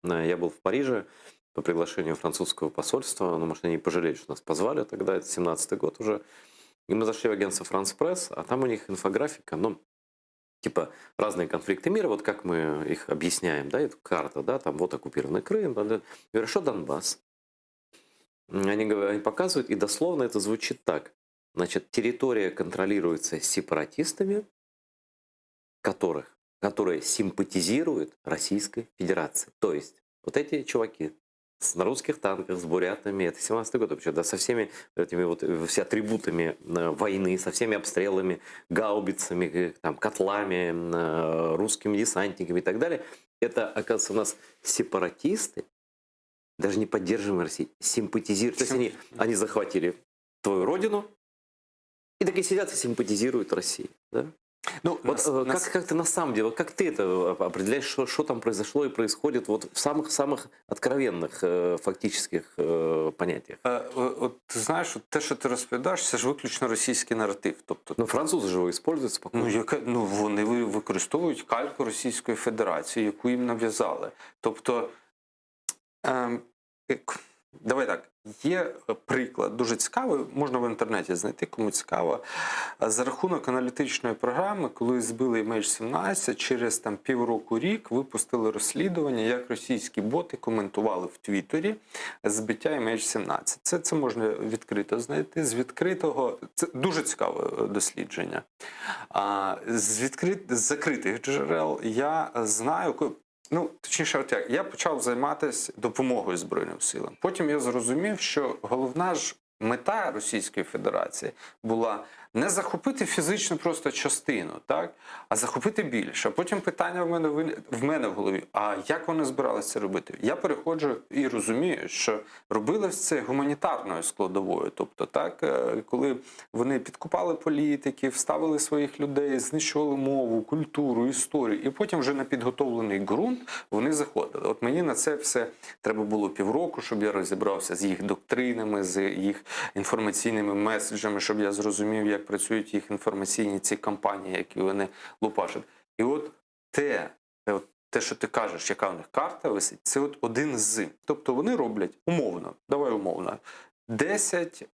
Я был в Париже по приглашению французского посольства. Ну, может, они не пожалели, что нас позвали тогда, это 17-й год уже. И мы зашли в агентство «France Press», а там у них инфографика, ну, типа разные конфликты мира, вот как мы их объясняем, да, это карта, да, там вот оккупированный Крым, да, да. Я говорю, что Донбасс? Они показывают, и дословно это звучит так. Значит, территория контролируется сепаратистами, которые симпатизируют Российской Федерации. То есть вот эти чуваки на русских танках, с бурятами, это 17-й год вообще, да, со всеми этими вот все атрибутами войны, со всеми обстрелами, гаубицами, там, котлами, русскими десантниками и так далее. Это, оказывается, у нас сепаратисты, даже не поддерживаемые России, симпатизируют. То есть они захватили твою родину и такие сидят и симпатизируют России. Да? Ну, Вот как ты на самом деле, как ты это определяешь, что там произошло и происходит вот в самых откровенных фактических понятиях? От ти знаєш, от те, що ти розповідаєш, це ж виключно російський наратив. Тобто, Ну, французи ж його використовують спокійно. вони використовують кальку Російської Федерації, яку їм нав'язали. Тобто, давай так, є приклад дуже цікавий, можна в інтернеті знайти, кому цікаво. За рахунок аналітичної програми, коли збили MH17, через там півроку-рік випустили розслідування, як російські боти коментували в Твіттері збиття MH17. Це можна відкрито знайти. З відкритого, це дуже цікаве дослідження. З закритих джерел я знаю, ну, точніше, от як, я почав займатися допомогою Збройним силам. Потім я зрозумів, що головна ж мета Російської Федерації була не захопити фізично просто частину, так? А захопити більше. А потім питання в мене в голові, а як вони збиралися це робити? Я переходжу і розумію, що робили це гуманітарною складовою. Тобто, так, коли вони підкупали політиків, ставили своїх людей, знищували мову, культуру, історію, і потім вже на підготовлений ґрунт вони заходили. От мені на це все треба було півроку, щоб я розібрався з їх доктринами, з їх інформаційними меседжами, щоб я зрозумів, як працюють їх інформаційні ці кампанії, які вони лупашать. І от те, що ти кажеш, яка у них карта висить, це от один з. Тобто вони роблять умовно, давай умовно, 10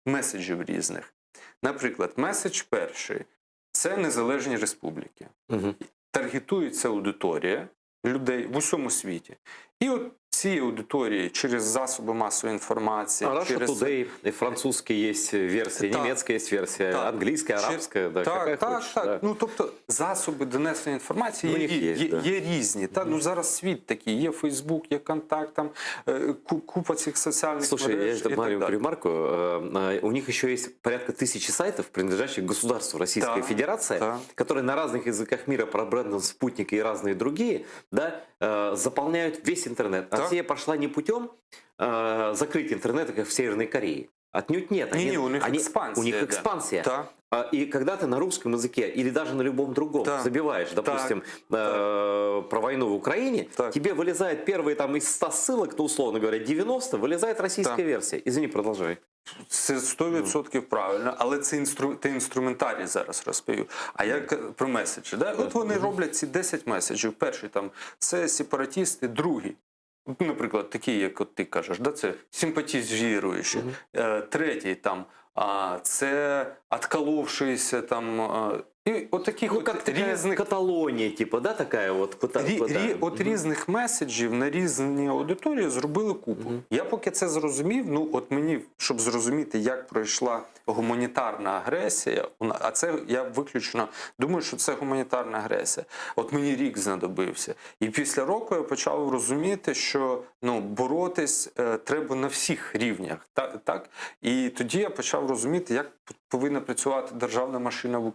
меседжів різних. Наприклад, меседж перший – це незалежні республіки. Угу. Таргетується аудиторія людей в усьому світі. І от цій аудиторії через засоби масової інформації... А Russia Today, и французские есть версии, немецкая есть версия, английская, арабская, да, какая хочешь. Так. Да. Ну, тобто засоби донесення інформації є різні. Та? Ну, зараз світ такий, є Фейсбук, є Контакт, там купа цих соціальних Слушай, мереж. я же маленькую ремарку. У них еще есть порядка 1000 сайтов, принадлежащих государству Российская Федерация, которые на разных языках мира про брендом «Спутник» и разные другие, да, заполняют весь интернет. Россия пошла не путем закрыть интернет, как в Северной Корее. Отнюдь нет. У них экспансия. У них экспансия. Да. И когда ты на русском языке или даже на любом другом забиваешь, допустим, про войну в Украине, тебе вылезает первые там из 100 ссылок, то условно говоря, 90, вылезает российская версия. Извини, продолжай. Це 100% правильно, але це інструментарій зараз розповів. А як про меседжі? Да? От вони роблять ці 10 меседжів. Перший там це сепаратісти, другий. Наприклад, такі, як от ти кажеш, да? Це симпатизуючі. Третій там це отколовшиеся там. І от таких різних... Каталонія, типу, да, така от? От різних меседжів на різні аудиторії зробили купу. Я поки це зрозумів, ну от мені, щоб зрозуміти, як пройшла гуманітарна агресія, а це я виключно думаю, що це гуманітарна агресія. От мені рік знадобився. І після року я почав розуміти, що боротись треба на всіх рівнях. Так? І тоді я почав розуміти, як повинна працювати державна машина в